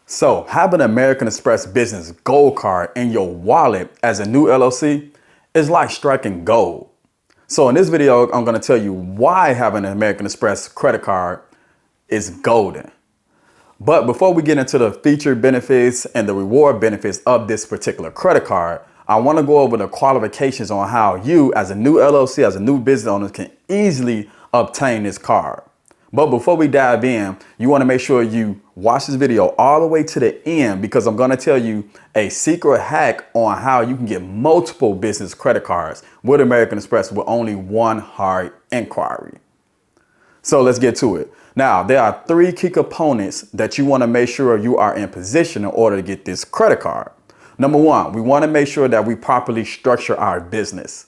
So having an American Express Business Gold Card in your wallet as a new LLC is like striking gold. So in this video, I'm going to tell you why having an American Express credit card is golden. But before we get into the feature benefits and the reward benefits of this particular credit card, I want to go over the qualifications on how you as a new LLC, as a new business owner, can easily obtain this card. But before we dive in, you want to make sure you watch this video all the way to the end, because I'm going to tell you a secret hack on how you can get multiple business credit cards with American Express with only one hard inquiry. So let's get to it. Now, there are three key components that you want to make sure you are in position in order to get this credit card. Number one, we want to make sure that we properly structure our business.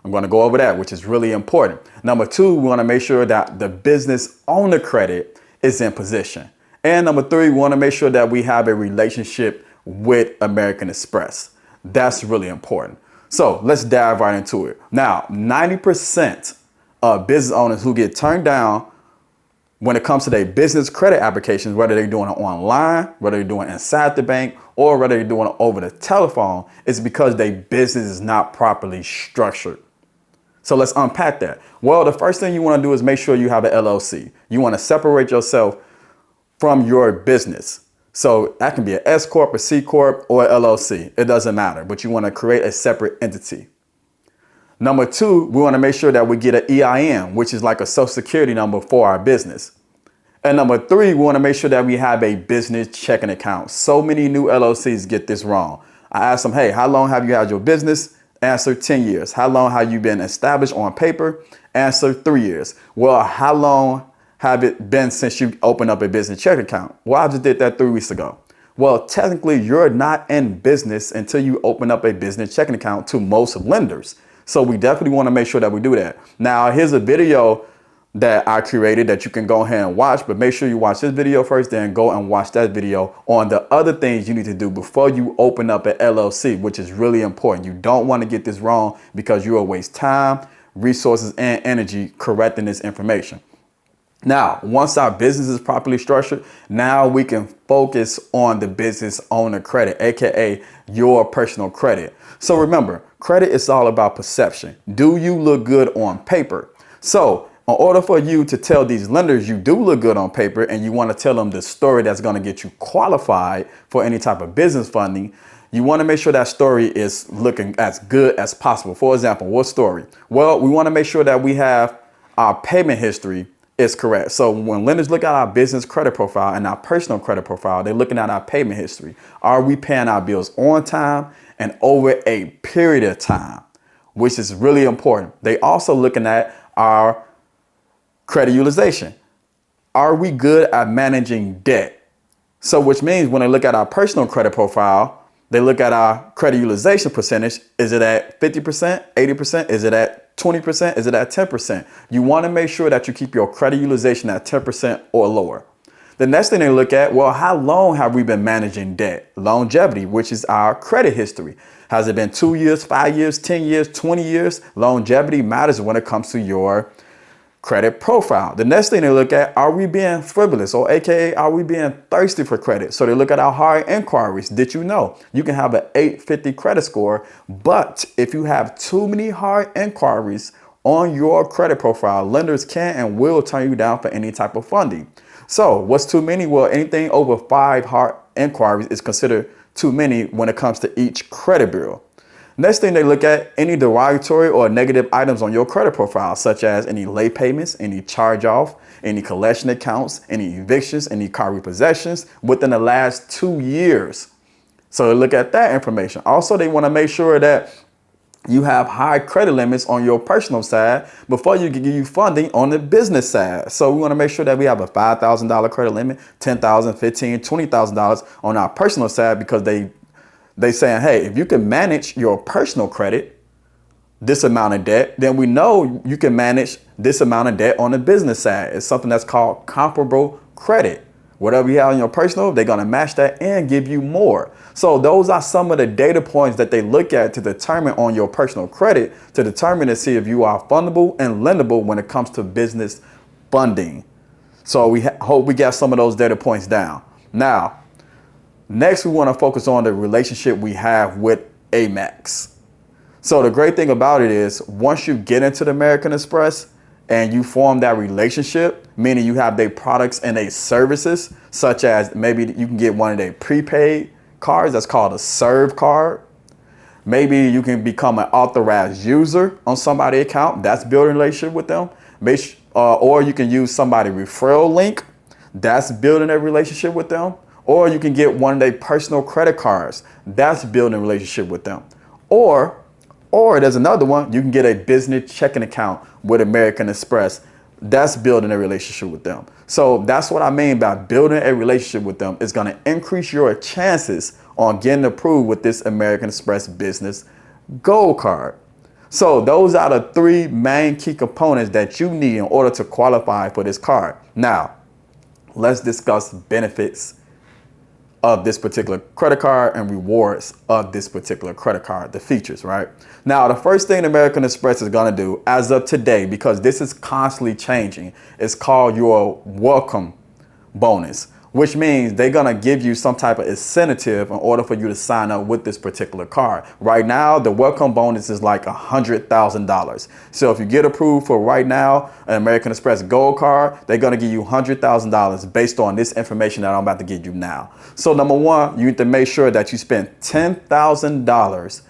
I'm going to go over that, which is really important. Number two, we want to make sure that the business owner credit is in position. And number three, we want to make sure that we have a relationship with American Express. That's really important. So let's dive right into it. Now, 90% of business owners who get turned down when it comes to their business credit applications, whether they're doing it online, whether they're doing it inside the bank, or whether they're doing it over the telephone, is because their business is not properly structured. So let's unpack that. Well, the first thing you want to do is make sure you have an LLC. You want to separate yourself from your business. So that can be an S Corp, a C Corp, or an LLC. It doesn't matter, but you want to create a separate entity. Number two, we want to make sure that we get an EIN, which is like a social security number for our business. And number three, we want to make sure that we have a business checking account. So many new LLCs get this wrong. I asked them, hey, how long have you had your business? Answer, 10 years. How long have you been established on paper? Answer, 3 years. Well, how long have it been since you opened up a business checking account? Well, I just did that 3 weeks ago. Well, technically, you're not in business until you open up a business checking account to most lenders. So we definitely want to make sure that we do that. Now, here's a video that I created that you can go ahead and watch, but make sure you watch this video first, then go and watch that video on the other things you need to do before you open up an LLC, which is really important. You don't want to get this wrong because you will waste time, resources, and energy correcting this information. Now, once our business is properly structured, now we can focus on the business owner credit, aka your personal credit. So remember, credit is all about perception. Do you look good on paper? So in order for you to tell these lenders you do look good on paper and you want to tell them the story that's going to get you qualified for any type of business funding, you want to make sure that story is looking as good as possible. For example, what story? Well, we want to make sure that we have our payment history is correct. So when lenders look at our business credit profile and our personal credit profile, they're looking at our payment history. Are we paying our bills on time and over a period of time, which is really important. They also looking at our credit utilization. Are we good at managing debt? So which means when they look at our personal credit profile, they look at our credit utilization percentage. Is it at 50%, 80%? Is it at 20%? Is it at 10%? You want to make sure that you keep your credit utilization at 10% or lower. The next thing they look at, well, how long have we been managing debt? Longevity, which is our credit history. Has it been 2 years, 5 years, 10 years, 20 years? Longevity matters when it comes to your credit profile. The next thing they look at, are we being frivolous, or AKA, are we being thirsty for credit? So they look at our hard inquiries. Did you know you can have an 850 credit score, but if you have too many hard inquiries on your credit profile, lenders can and will turn you down for any type of funding. So what's too many? Well, anything over 5 hard inquiries is considered too many when it comes to each credit bureau. Next thing they look at, any derogatory or negative items on your credit profile, such as any late payments, any charge off, any collection accounts, any evictions, any car repossessions within the last 2 years. So they look at that information. Also, they want to make sure that you have high credit limits on your personal side before you can give you funding on the business side. So we want to make sure that we have a $5,000 credit limit, $10,000, $15,000, $20,000 on our personal side, because they saying, hey, if you can manage your personal credit, this amount of debt, then we know you can manage this amount of debt on the business side. It's something that's called comparable credit. Whatever you have on your personal, they're going to match that and give you more. So those are some of the data points that they look at to determine on your personal credit, to determine to see if you are fundable and lendable when it comes to business funding. So we hope we got some of those data points down. Now, Next, we want to focus on the relationship we have with Amex. So the great thing about it is once you get into the American Express and you form that relationship, meaning you have their products and their services, such as maybe you can get one of their prepaid cards that's called a serve card. Maybe you can become an authorized user on somebody's account. That's building a relationship with them. Or you can use somebody's referral link. That's building a relationship with them. Or you can get one of their personal credit cards. That's building a relationship with them. Or there's another one. You can get a business checking account with American Express. That's building a relationship with them. So that's what I mean by building a relationship with them. It's going to increase your chances on getting approved with this American Express Business Gold Card. So those are the three main key components that you need in order to qualify for this card. Now, let's discuss benefits of this particular credit card and rewards of this particular credit card, the features, right? Now, the first thing American Express is going to do as of today, because this is constantly changing, is called your welcome bonus, which means they're going to give you some type of incentive in order for you to sign up with this particular card. Right now, the welcome bonus is like $100,000. So if you get approved for right now, an American Express Gold Card, they're going to give you $100,000 based on this information that I'm about to give you now. So number one, you need to make sure that you spend $10,000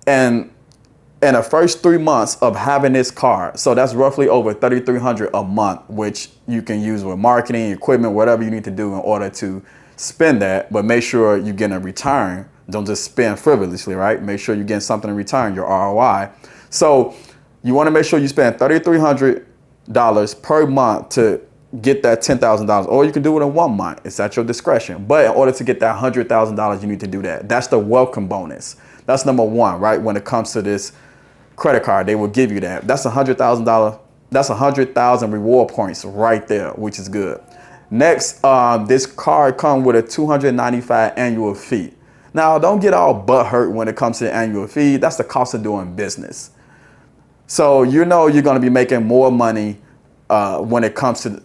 in the first 3 months of having this card. So that's roughly over $3,300 a month, which you can use with marketing, equipment, whatever you need to do in order to spend that. But make sure you get a return. Don't just spend frivolously, right? Make sure you're getting something in return, your ROI. So you want to make sure you spend $3,300 per month to get that $10,000, or you can do it in 1 month. It's at your discretion. But in order to get that $100,000, you need to do that. That's the welcome bonus. That's number one, right? When it comes to this credit card, they will give you that. That's $100,000. That's 100,000 reward points right there, which is good. Next, this card comes with a $295 annual fee. Now, don't get all butthurt when it comes to the annual fee. That's the cost of doing business. So you know you're going to be making more money when it comes to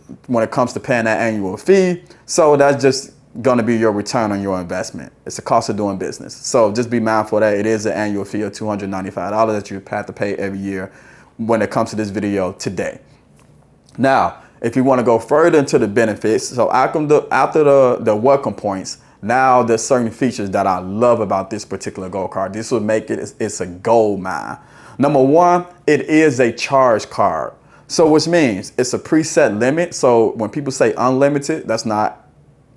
paying that annual fee. So that's just going to be your return on your investment. It's the cost of doing business. So just be mindful that it is an annual fee of $295 that you have to pay every year when it comes to this video today. Now, if you want to go further into the benefits, so after the welcome points, now there's certain features that I love about this particular gold card. This will make it's a gold mine. Number one, it is a charge card. So which means it's a preset limit. So when people say unlimited, that's not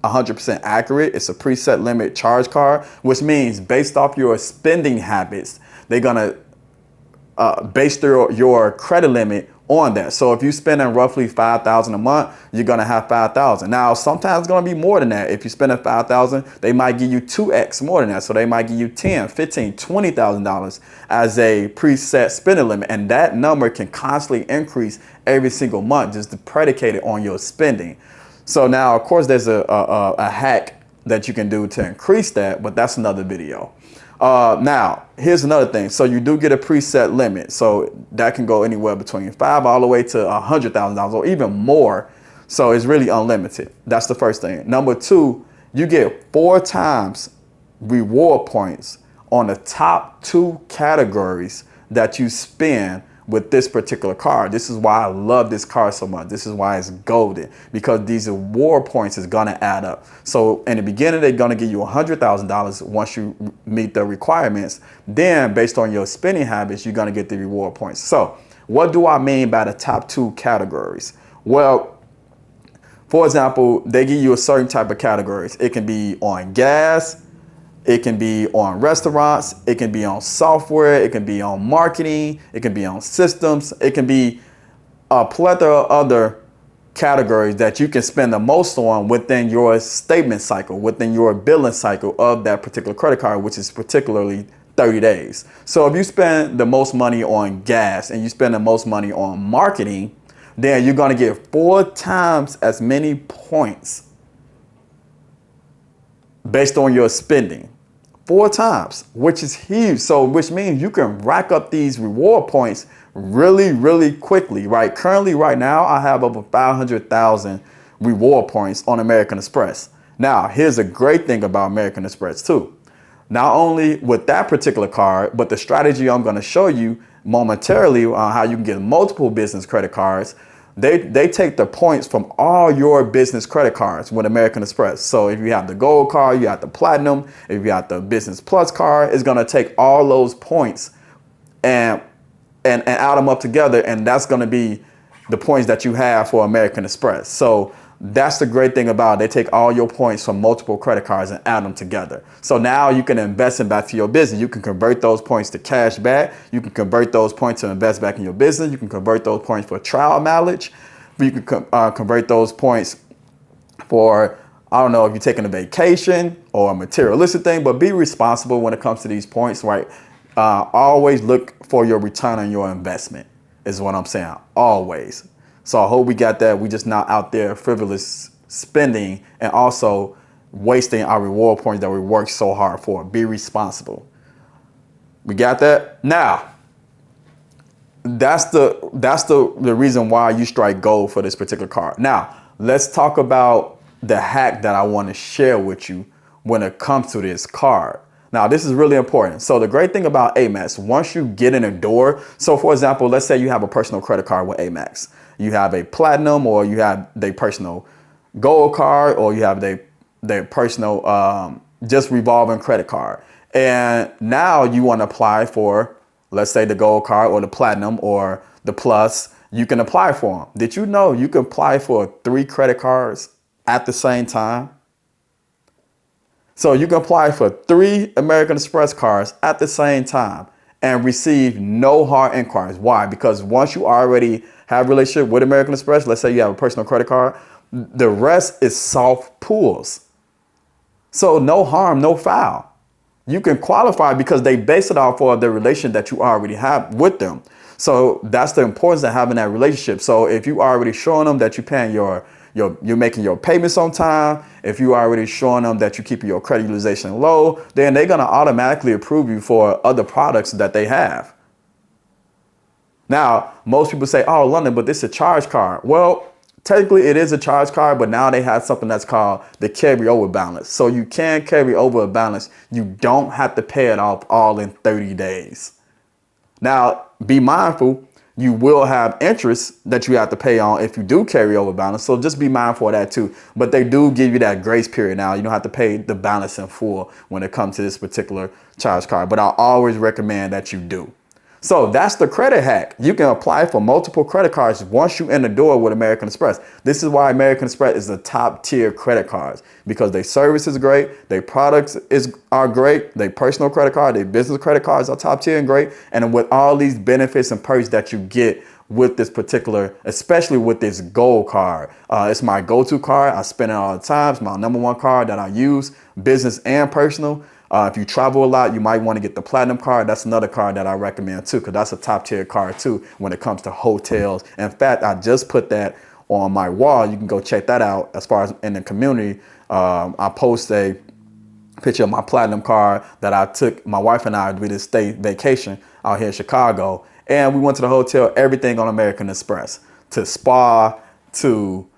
100% accurate. It's a preset limit charge card, which means based off your spending habits, they're gonna base your credit limit on that. So if you're spending roughly $5,000 a month, you're gonna have $5,000. Now, sometimes it's gonna be more than that. If you're spending $5,000, they might give you 2x more than that. So they might give you $10,000, $15,000, $20,000 as a preset spending limit, and that number can constantly increase every single month, just predicated on your spending. So now, of course, there's a hack that you can do to increase that, but that's another video. Now, here's another thing. So you do get a preset limit. So that can go anywhere between $5,000 all the way to $100,000 or even more. So it's really unlimited. That's the first thing. Number two, you get 4 times reward points on the top 2 categories that you spend with this particular card. This is why I love this card so much. This is why it's golden, because these reward points is gonna add up. So in the beginning, they're gonna give you $100,000 once you meet the requirements. Then based on your spending habits, you're gonna get the reward points. So what do I mean by the top 2 categories? Well, for example, they give you a certain type of categories. It can be on gas, it can be on restaurants, it can be on software, it can be on marketing, it can be on systems, it can be a plethora of other categories that you can spend the most on within your statement cycle, within your billing cycle of that particular credit card, which is particularly 30 days. So if you spend the most money on gas and you spend the most money on marketing, then you're gonna get 4 times as many points based on your spending. 4 times, which is huge. So which means you can rack up these reward points really, really quickly, right? Currently, right now, I have over 500,000 reward points on American Express. Now, here's a great thing about American Express too. Not only with that particular card, but the strategy I'm going to show you momentarily on how you can get multiple business credit cards. They take the points from all your business credit cards with American Express. So if you have the gold card, you have the platinum, if you have the business plus card, it's going to take all those points and add them up together. And that's going to be the points that you have for American Express. So that's the great thing about it. They take all your points from multiple credit cards and add them together. So now you can invest in back to your business. You can convert those points to cash back. You can convert those points to invest back in your business. You can convert those points for trial mileage. You can convert those points for, I don't know, if you're taking a vacation or a materialistic thing, but be responsible when it comes to these points, right? Always look for your return on your investment is what I'm saying. Always. So I hope we got that. We just not out there frivolous spending and also wasting our reward points that we worked so hard for. Be responsible. We got that? Now, that's the reason why you strike gold for this particular card. Now, let's talk about the hack that I want to share with you when it comes to this card. Now, this is really important. So the great thing about Amex, once you get in a door, so for example, let's say you have a personal credit card with Amex. You have a platinum, or you have their personal gold card, or you have their personal just revolving credit card. And now you want to apply for, let's say, the gold card or the platinum or the plus. You can apply for them. Did you know you can apply for 3 credit cards at the same time? So you can apply for 3 American Express cards at the same time and receive no hard inquiries. Why? Because once you already have a relationship with American Express, let's say you have a personal credit card, the rest is soft pulls. So no harm, no foul. You can qualify because they base it off of the relation that you already have with them. So that's the importance of having that relationship. So if you already showing them that you're paying you're making your payments on time, if you already showing them that you keep your credit utilization low, then they're going to automatically approve you for other products that they have. Now, most people say, oh, London, but this is a charge card. Well, technically it is a charge card, but now they have something that's called the carryover balance. So you can carry over a balance. You don't have to pay it off all in 30 days. Now, be mindful. You will have interest that you have to pay on if you do carry over balance. So just be mindful of that too. But they do give you that grace period now. You don't have to pay the balance in full when it comes to this particular charge card. But I always recommend that you do. So that's the credit hack. You can apply for multiple credit cards once you in the door with American Express. This is why American Express is the top tier credit cards, because their service is great, their products are great, their personal credit card, their business credit cards are top tier and great. And with all these benefits and perks that you get with this particular, especially with this gold card. It's my go-to card. I spend it all the time. It's my #1 card that I use, business and personal. If you travel a lot, you might want to get the platinum card. That's another card that I recommend too, because that's a top tier card too when it comes to hotels. In fact, I just put that on my wall. You can go check that out. As far as in the community, I post a picture of my platinum card that I took. My wife and I, we did stay vacation out here in Chicago, and we went to the hotel. Everything on American Express, to spa, to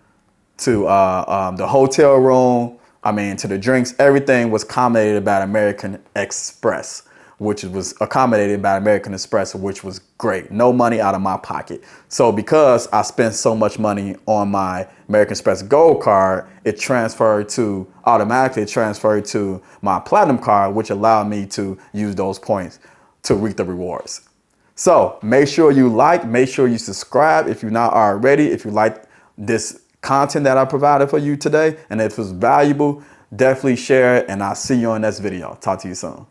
the hotel room. I mean, to the drinks, everything was accommodated by American Express, which was great. No money out of my pocket. So because I spent so much money on my American Express Gold card, it automatically transferred to my Platinum card, which allowed me to use those points to reap the rewards. So make sure you make sure you subscribe if you're not already. If you like this content that I provided for you today, and if it's valuable, definitely share it, and I'll see you on the next video. Talk to you soon.